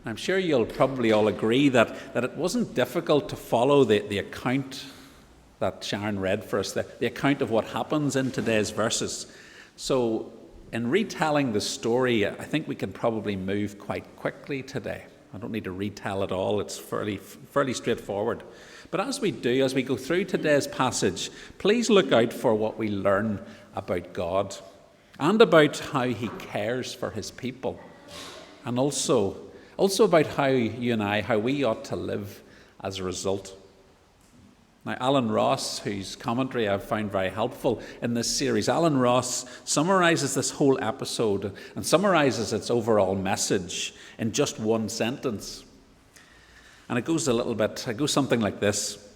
I'm sure you'll probably all agree that it wasn't difficult to follow the account that Sharon read for us, the account of what happens in today's verses. So in retelling the story, I think we can probably move quite quickly today. I don't need to retell it all. It's fairly straightforward. But as we go through today's passage, please look out for what we learn about God and about how he cares for his people, and also about how you and how we ought to live as a result. Now, Alan Ross, whose commentary I've found very helpful in this series, Alan Ross summarises this whole episode and summarises its overall message in just one sentence. And it goes something like this.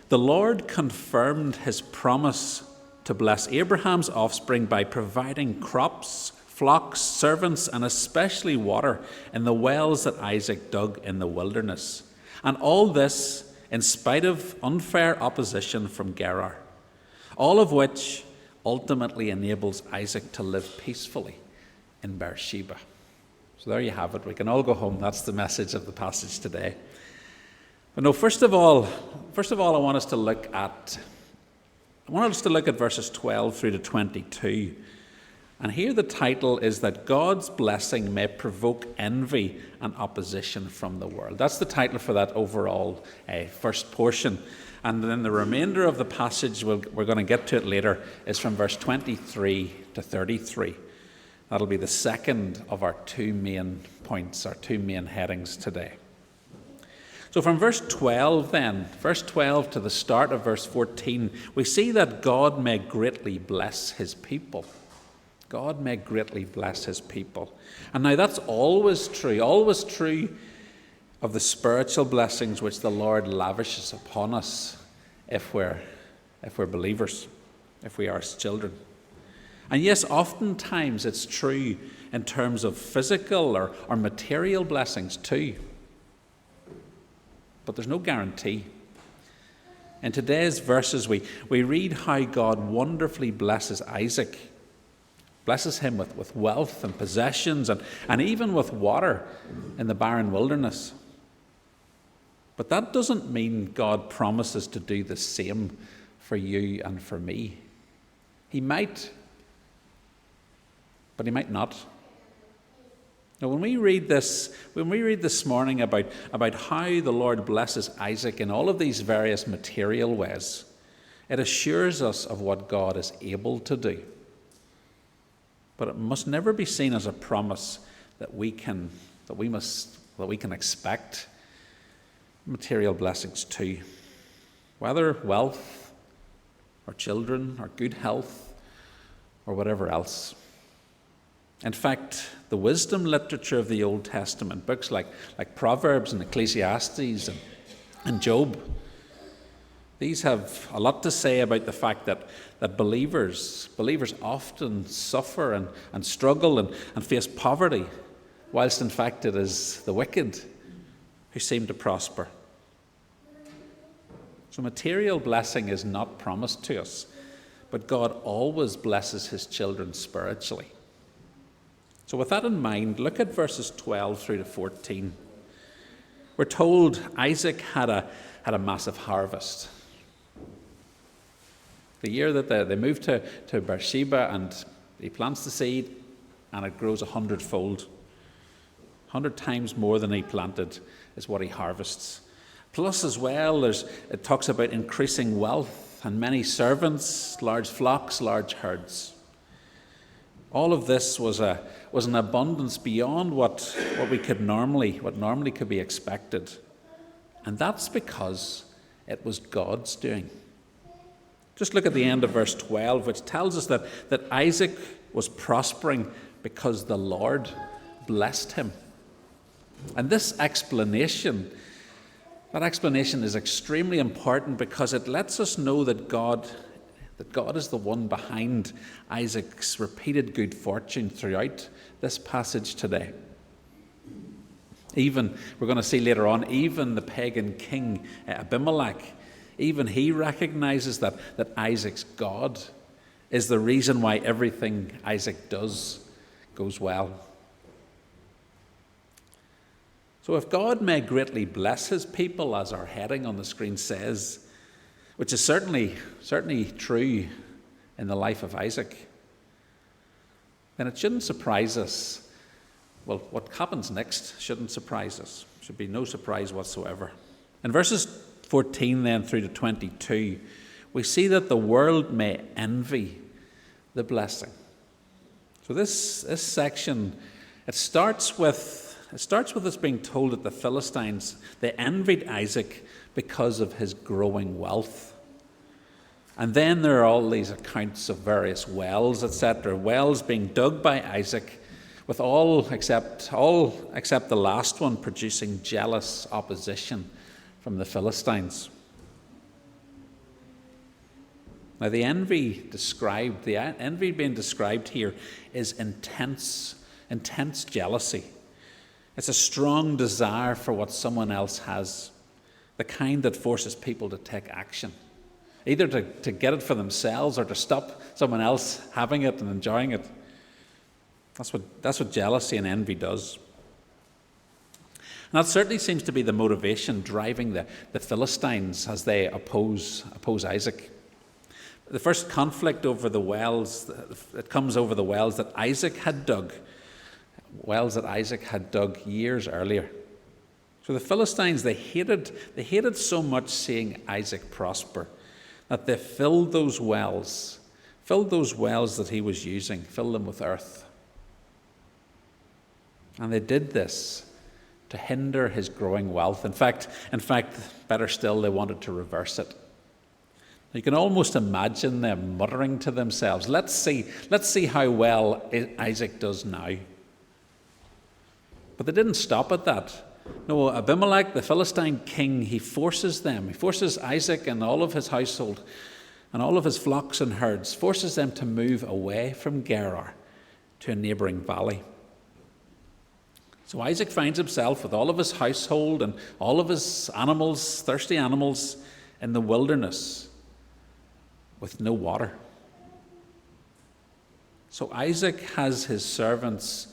The Lord confirmed his promise to bless Abraham's offspring by providing crops, flocks, servants, and especially water in the wells that Isaac dug in the wilderness. And all this in spite of unfair opposition from Gerar, all of which ultimately enables Isaac to live peacefully in Beersheba. So there you have it. We can all go home. That's the message of the passage today. But no, first of all, I want us to look at verses 12 through to 22. And here the title is that God's blessing may provoke envy and opposition from the world. That's the title for that overall first portion. And then the remainder of the passage, we're going to get to it later, is from verse 23 to 33. That'll be the second of our two main points, our two main headings today. So from verse 12 to the start of verse 14, we see that God may greatly bless his people. God may greatly bless his people. And now that's always true of the spiritual blessings which the Lord lavishes upon us if we're believers, if we are his children. And yes, oftentimes it's true in terms of physical or material blessings too. But there's no guarantee. In today's verses, we read how God wonderfully blesses Isaac, blesses him with wealth and possessions and even with water in the barren wilderness. But that doesn't mean God promises to do the same for you and for me. He might, but he might not. Now, when we read this morning about how the Lord blesses Isaac in all of these various material ways, it assures us of what God is able to do. But it must never be seen as a promise that we can expect material blessings too, whether wealth or children or good health or whatever else. In fact, the wisdom literature of the Old Testament, books like Proverbs and Ecclesiastes and Job, these have a lot to say about the fact that believers often suffer and struggle and face poverty, whilst in fact it is the wicked who seem to prosper. So material blessing is not promised to us, but God always blesses his children spiritually. So with that in mind, look at verses 12 through to 14. We're told Isaac had a massive harvest. The year that they moved to Beersheba, and he plants the seed and it grows 100-fold. 100 times more than he planted is what he harvests. Plus as well, it talks about increasing wealth and many servants, large flocks, large herds. All of this was an abundance beyond what normally could be expected. And that's because it was God's doing. Just look at the end of verse 12, which tells us that Isaac was prospering because the Lord blessed him. And this explanation is extremely important because it lets us know that God is the one behind Isaac's repeated good fortune throughout this passage today. Even, we're going to see later on, even the pagan king Abimelech, even he recognizes that Isaac's God is the reason why everything Isaac does goes well. So if God may greatly bless his people, as our heading on the screen says, which is certainly true in the life of Isaac, then it shouldn't surprise us. Well, what happens next shouldn't surprise us. Should be no surprise whatsoever. In verses 14 then through to 22, we see that the world may envy the blessing. So this section, it starts with us being told that the Philistines, they envied Isaac because of his growing wealth. And then there are all these accounts of various wells, etc. Wells being dug by Isaac, with all except the last one producing jealous opposition from the Philistines. Now the envy being described here is intense jealousy. It's a strong desire for what someone else has, the kind that forces people to take action, either to get it for themselves or to stop someone else having it and enjoying it. That's what jealousy and envy does. And that certainly seems to be the motivation driving the Philistines as they oppose Isaac. The first conflict over the wells, it comes over the wells that Isaac had dug years earlier. So the Philistines, they hated so much seeing Isaac prosper that they filled those wells that he was using, filled them with earth. And they did this to hinder his growing wealth. In fact, better still, they wanted to reverse it. You can almost imagine them muttering to themselves, let's see how well Isaac does now. But they didn't stop at that. No, Abimelech, the Philistine king, he forces Isaac and all of his household and all of his flocks and herds, forces them to move away from Gerar to a neighboring valley. So Isaac finds himself with all of his household and all of his animals, thirsty animals, in the wilderness with no water. So Isaac has his servants,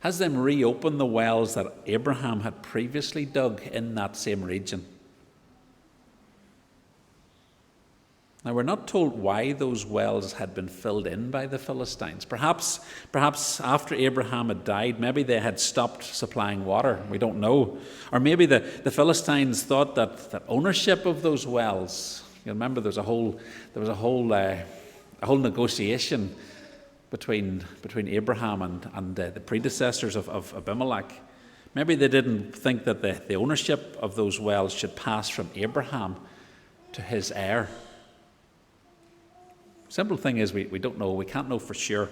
has them reopen the wells that Abraham had previously dug in that same region. Now, we're not told why those wells had been filled in by the Philistines. Perhaps after Abraham had died, maybe they had stopped supplying water. We don't know. Or maybe the Philistines thought that ownership of those wells. You remember there was a whole negotiation between Abraham and the predecessors of Abimelech. Maybe they didn't think that the ownership of those wells should pass from Abraham to his heir. Simple thing is we don't know, we can't know for sure.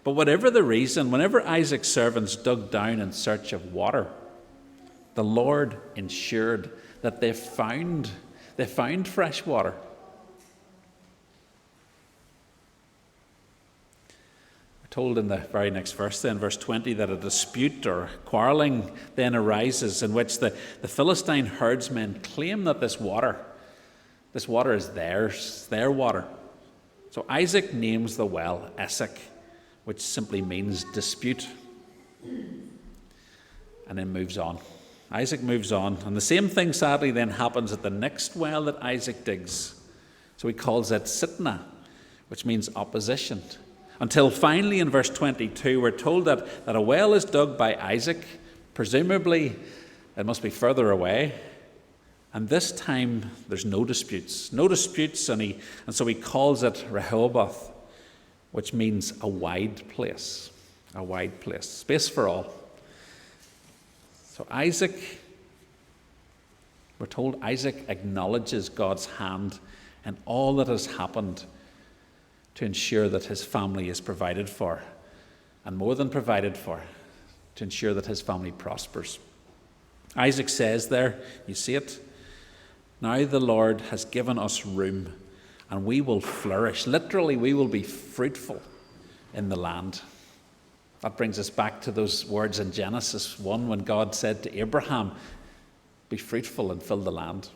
But whatever the reason, whenever Isaac's servants dug down in search of water, the Lord ensured that they found fresh water. We're told in the very next verse then, verse 20, that a dispute or quarrelling then arises in which the Philistine herdsmen claim that this water is theirs, their water. So Isaac names the well Esek, which simply means dispute, and then moves on. Isaac moves on, and the same thing sadly then happens at the next well that Isaac digs. So he calls it Sitnah, which means opposition. Until finally in verse 22 we're told that a well is dug by Isaac, presumably it must be further away, and this time there's no disputes, and so he calls it Rehoboth, which means a wide place, space for all. So we're told Isaac acknowledges God's hand in all that has happened to ensure that his family is provided for, and more than provided for, to ensure that his family prospers. Isaac says there, you see it, now the Lord has given us room and we will flourish. Literally, we will be fruitful in the land. That brings us back to those words in Genesis 1 when God said to Abraham, be fruitful and fill the land.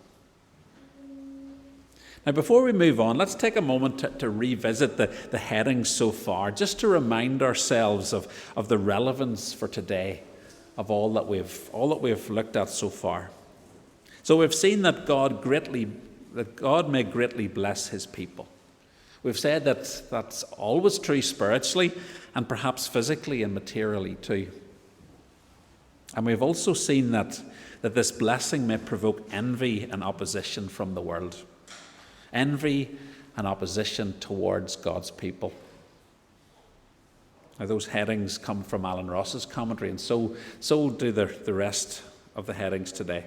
Now, before we move on, let's take a moment to revisit the headings so far, just to remind ourselves of the relevance for today of all that we've looked at so far. So we've seen that God may greatly bless his people. We've said that that's always true spiritually and perhaps physically and materially too. And we've also seen that this blessing may provoke envy and opposition from the world. Envy and opposition towards God's people. Now, those headings come from Alan Ross's commentary, and so do the rest of the headings today.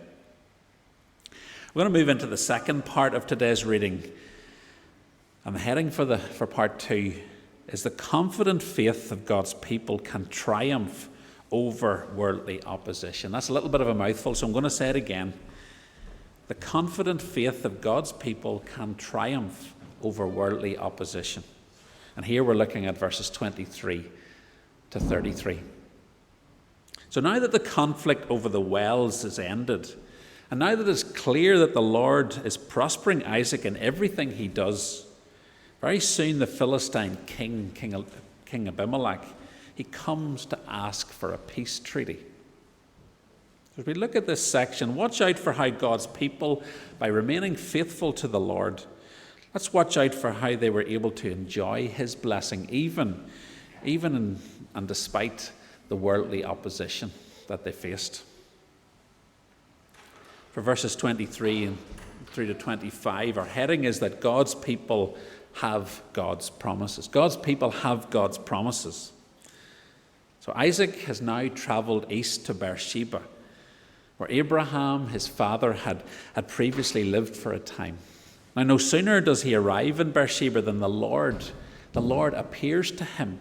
We're going to move into the second part of today's reading. And the heading for part 2 is the confident faith of God's people can triumph over worldly opposition. That's a little bit of a mouthful, so I'm going to say it again. The confident faith of God's people can triumph over worldly opposition. And here we're looking at verses 23 to 33. So now that the conflict over the wells is ended, and now that it's clear that the Lord is prospering Isaac in everything he does, very soon the Philistine King Abimelech, he comes to ask for a peace treaty. As we look at this section, watch out for how God's people, by remaining faithful to the Lord, let's watch out for how they were able to enjoy his blessing, even and despite the worldly opposition that they faced. For verses 23 and through to 25, our heading is that God's people have God's promises. God's people have God's promises. So Isaac has now travelled east to Beersheba, where Abraham, his father, had previously lived for a time. Now, no sooner does he arrive in Beersheba than the Lord appears to him.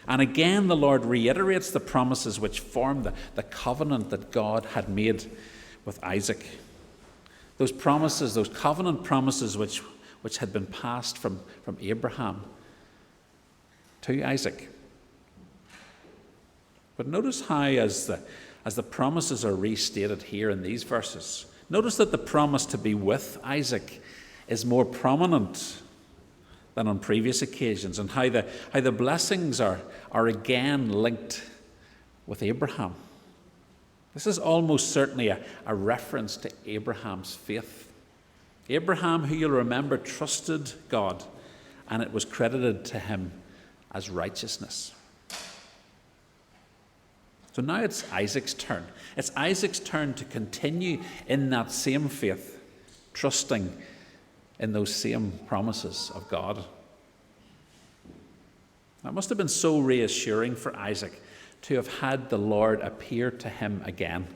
And again, the Lord reiterates the promises which form the covenant that God had made with Isaac. Those promises, those covenant promises which had been passed from Abraham to Isaac. But notice how, as the promises are restated here in these verses, notice that the promise to be with Isaac is more prominent than on previous occasions, and how the blessings are again linked with Abraham. This is almost certainly a reference to Abraham's faith. Abraham, who you'll remember, trusted God, and it was credited to him as righteousness. So now it's Isaac's turn. It's Isaac's turn to continue in that same faith, trusting in those same promises of God. That must have been so reassuring for Isaac to have had the Lord appear to him again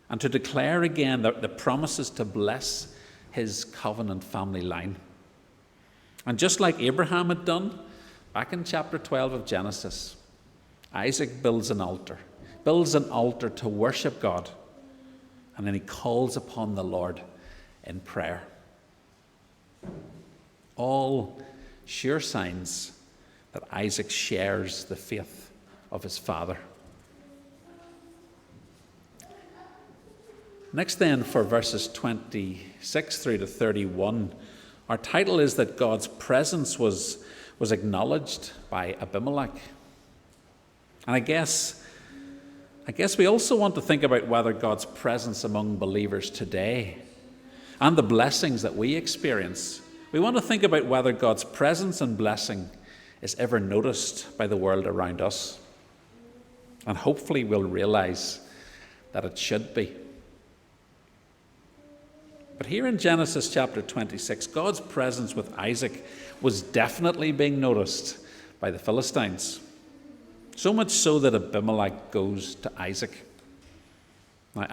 and to declare again the promises to bless his covenant family line. And just like Abraham had done back in chapter 12 of Genesis, Isaac builds an altar to worship God, and then he calls upon the Lord in prayer. All sure signs that Isaac shares the faith of his father. Next then, for verses 26 through to 31, our title is that God's presence was acknowledged by Abimelech. And I guess we also want to think about whether God's presence among believers today and the blessings that we experience, we want to think about whether God's presence and blessing is ever noticed by the world around us. And hopefully we'll realize that it should be. But here in Genesis chapter 26, God's presence with Isaac was definitely being noticed by the Philistines. So much so that Abimelech goes to Isaac. Now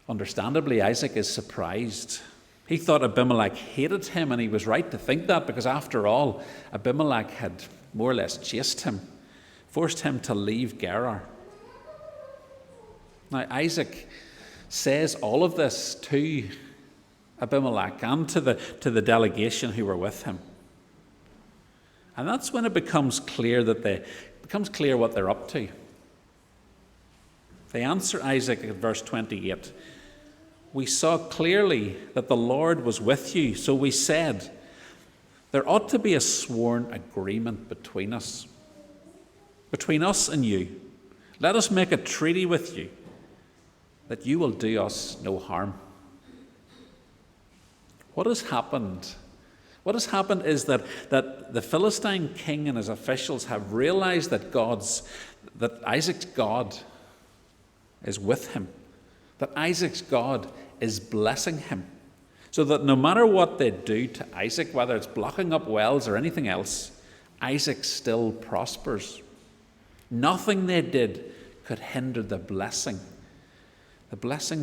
understandably, Isaac is surprised. He thought Abimelech hated him, and he was right to think that, because after all, Abimelech had more or less chased him, forced him to leave Gerar. Now Isaac says all of this to Abimelech and to the delegation who were with him. And that's when it becomes clear what they're up to. They answer Isaac at verse 28. We saw clearly that the Lord was with you, so we said, there ought to be a sworn agreement between us and you. Let us make a treaty with you that you will do us no harm. What has happened? What has happened is that the Philistine king and his officials have realized that Isaac's God is with him, that Isaac's God is blessing him, so that no matter what they do to Isaac, whether it's blocking up wells or anything else, Isaac still prospers. Nothing they did could hinder the blessings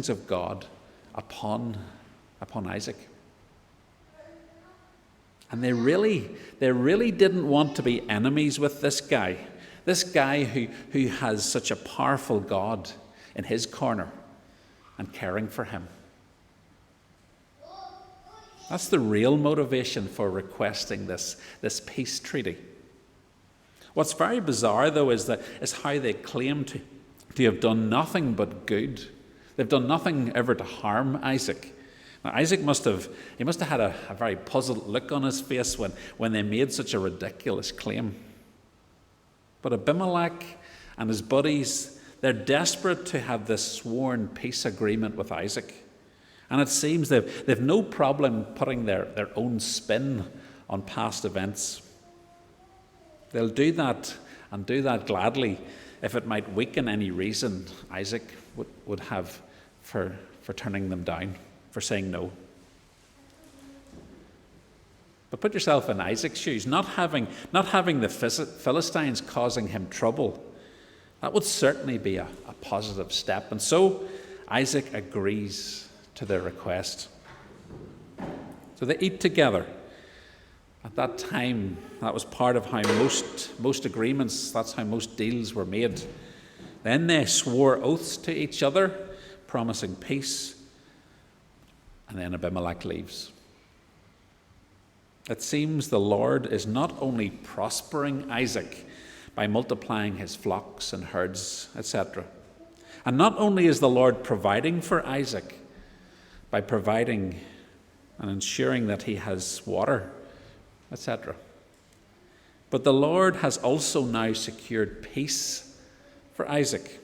of God upon Isaac. And they really didn't want to be enemies with this guy who has such a powerful God in his corner and caring for him. That's the real motivation for requesting this peace treaty. What's very bizarre, though, is how they claim to have done nothing but good. They've done nothing ever to harm Isaac. Now, Isaac must have had a very puzzled look on his face when they made such a ridiculous claim. But Abimelech and his buddies, they're desperate to have this sworn peace agreement with Isaac. And it seems they've no problem putting their own spin on past events. They'll do that, and do that gladly, if it might weaken any reason Isaac would have for turning them down, for saying no. But put yourself in Isaac's shoes. Not having the Philistines causing him trouble, that would certainly be a positive step. And so Isaac agrees to their request. So they eat together. At that time, that was part of how most agreements, that's how most deals were made. Then they swore oaths to each other, promising peace, and then Abimelech leaves. It seems the Lord is not only prospering Isaac by multiplying his flocks and herds, etc., and not only is the Lord providing for Isaac by providing and ensuring that he has water, etc., but the Lord has also now secured peace for Isaac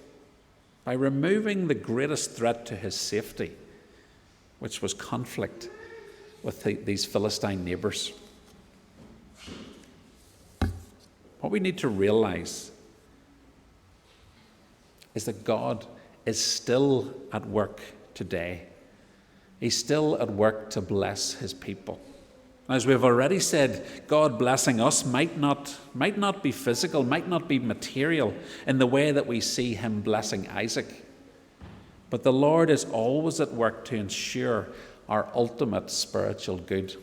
by removing the greatest threat to his safety, which was conflict with these Philistine neighbors. What we need to realize is that God is still at work today. He's still at work to bless his people. As we've already said, God blessing us might not be physical, might not be material in the way that we see him blessing Isaac. But the Lord is always at work to ensure our ultimate spiritual good.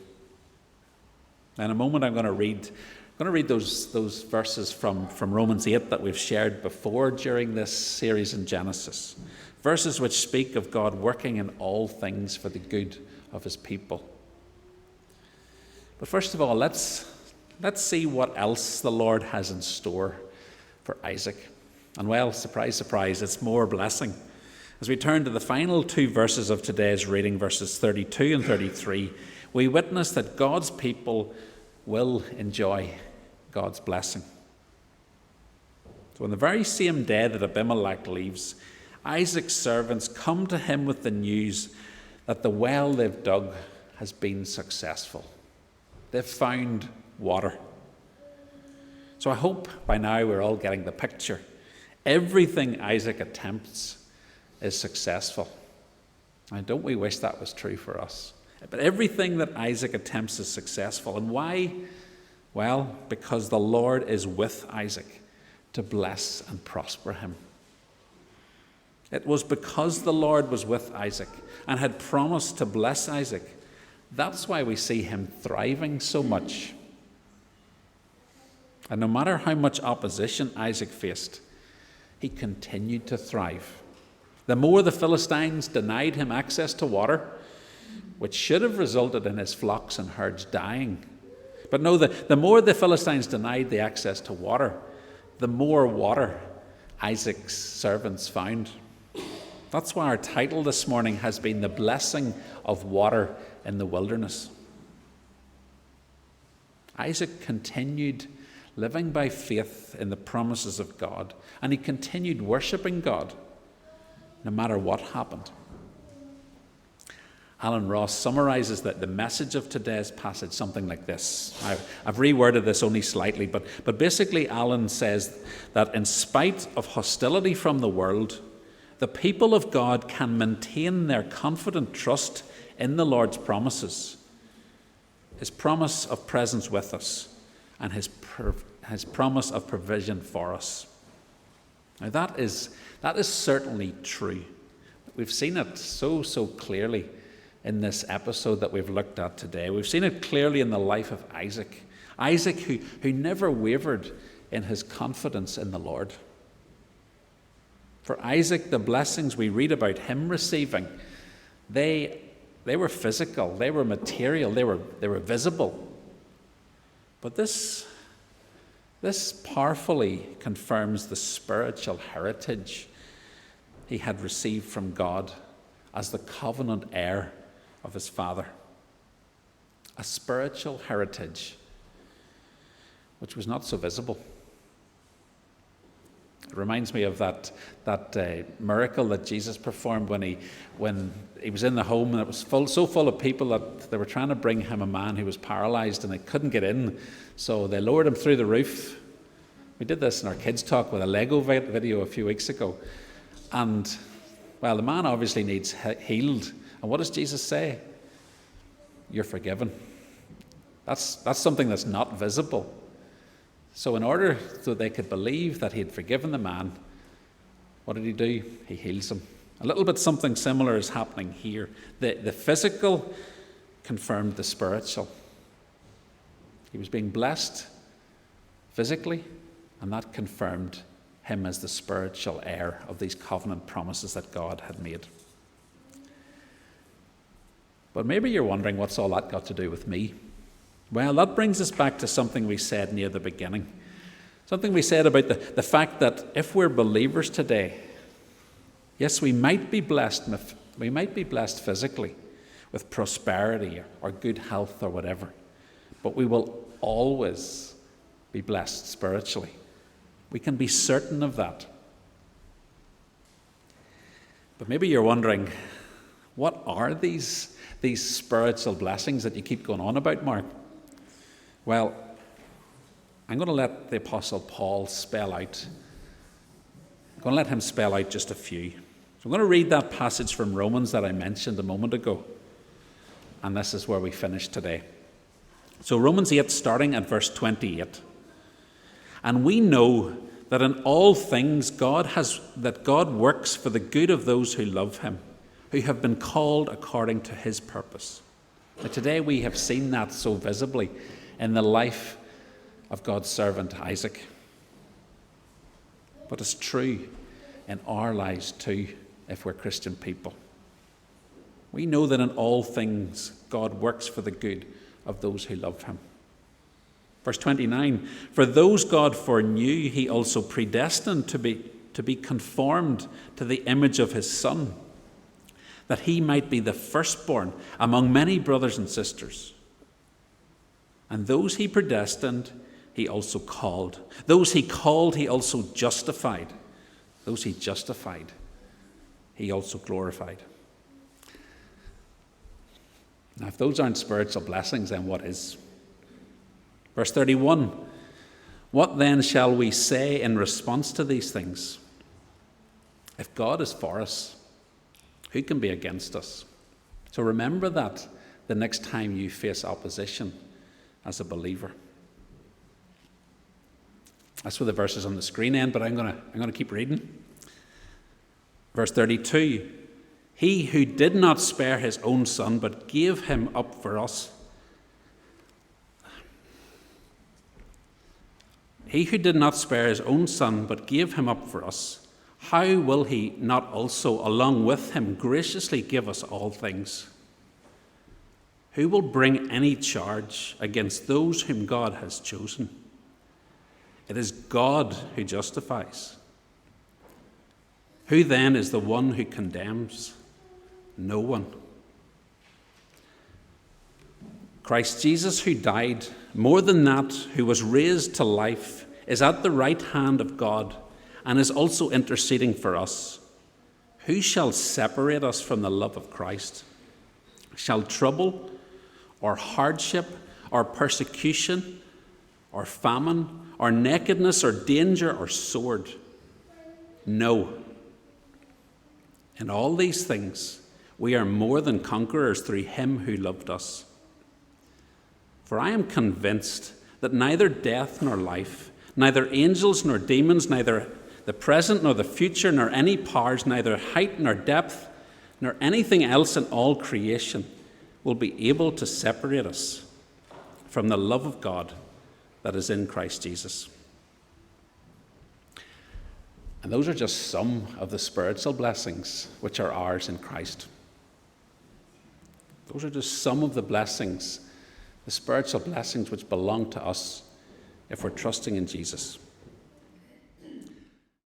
In a moment I'm going to read those verses from Romans 8 that we've shared before during this series in Genesis. Verses which speak of God working in all things for the good of his people. But first of all, let's see what else the Lord has in store for Isaac. And well, surprise, surprise, it's more blessing. As we turn to the final two verses of today's reading, verses 32 and 33, we witness that God's people will enjoy God's blessing. So on the very same day that Abimelech leaves, Isaac's servants come to him with the news that the well they've dug has been successful. They've found water. So I hope by now we're all getting the picture. Everything Isaac attempts is successful. And don't we wish that was true for us? But everything that Isaac attempts is successful. And why? Well, because the Lord is with Isaac to bless and prosper him. It was because the Lord was with Isaac and had promised to bless Isaac. That's why we see him thriving so much. And no matter how much opposition Isaac faced, he continued to thrive. The more the Philistines denied him access to water, which should have resulted in his flocks and herds dying. But no, the more the Philistines denied the access to water, the more water Isaac's servants found. That's why our title this morning has been The Blessing of Water in the Wilderness. Isaac continued living by faith in the promises of God, and he continued worshipping God no matter what happened. Alan Ross summarizes the message of today's passage something like this. I've reworded this only slightly, but basically Alan says that in spite of hostility from the world, the people of God can maintain their confident trust in the Lord's promises, his promise of presence with us, and his promise of provision for us. Now that is certainly true. We've seen it so clearly in this episode that we've looked at today. We've seen it clearly in the life of Isaac. Isaac who never wavered in his confidence in the Lord. For Isaac, the blessings we read about him receiving, they were physical, they were material, they were visible. But this powerfully confirms the spiritual heritage he had received from God as the covenant heir of his father. A spiritual heritage which was not so visible. It reminds me of that miracle that Jesus performed when he was in the home, and it was so full of people that they were trying to bring him a man who was paralyzed and they couldn't get in, so they lowered him through the roof. We did this in our kids' talk with a Lego video a few weeks ago. And, well, the man obviously needs healed. And what does Jesus say? You're forgiven. That's something that's not visible. So in order so they could believe that he had forgiven the man, what did he do? He heals him. A little bit something similar is happening here. The physical confirmed the spiritual. He was being blessed physically, and that confirmed him as the spiritual heir of these covenant promises that God had made. But maybe you're wondering, what's all that got to do with me? Well, that brings us back to something we said near the beginning. Something we said about the fact that if we're believers today, yes, we might be blessed physically with prosperity or good health or whatever, but we will always be blessed spiritually. We can be certain of that. But maybe you're wondering, what are these spiritual blessings that you keep going on about, Mark? Well, I'm going to let the Apostle Paul spell out. I'm going to let him spell out just a few. So I'm going to read that passage from Romans that I mentioned a moment ago. And this is where we finish today. So Romans 8, starting at verse 28. And we know that in all things God works for the good of those who love him, who have been called according to his purpose. Now, today we have seen that so visibly in the life of God's servant Isaac. But it's true in our lives too, if we're Christian people. We know that in all things God works for the good of those who love him. Verse 29, for those God foreknew, he also predestined to be conformed to the image of his Son, that he might be the firstborn among many brothers and sisters. And those he predestined, he also called. Those he called, he also justified. Those he justified, he also glorified. Now, if those aren't spiritual blessings, then what is? Verse 31, what then shall we say in response to these things? If God is for us, who can be against us? So remember that the next time you face opposition as a believer. That's where the verse is on the screen end, but I'm going to keep reading. Verse 32, he who did not spare his own son, but gave him up for us. He who did not spare his own son, but gave him up for us, how will he not also, along with him, graciously give us all things? Who will bring any charge against those whom God has chosen? It is God who justifies. Who then is the one who condemns? No one. Christ Jesus, who died, more than that, who was raised to life, is at the right hand of God and is also interceding for us. Who shall separate us from the love of Christ? Shall trouble or hardship or persecution or famine or nakedness or danger or sword? No. In all these things, we are more than conquerors through him who loved us. For I am convinced that neither death nor life, neither angels nor demons, neither the present nor the future, nor any powers, neither height nor depth, nor anything else in all creation will be able to separate us from the love of God that is in Christ Jesus. And those are just some of the spiritual blessings which are ours in Christ. Those are just some of the blessings, the spiritual blessings which belong to us if we're trusting in Jesus.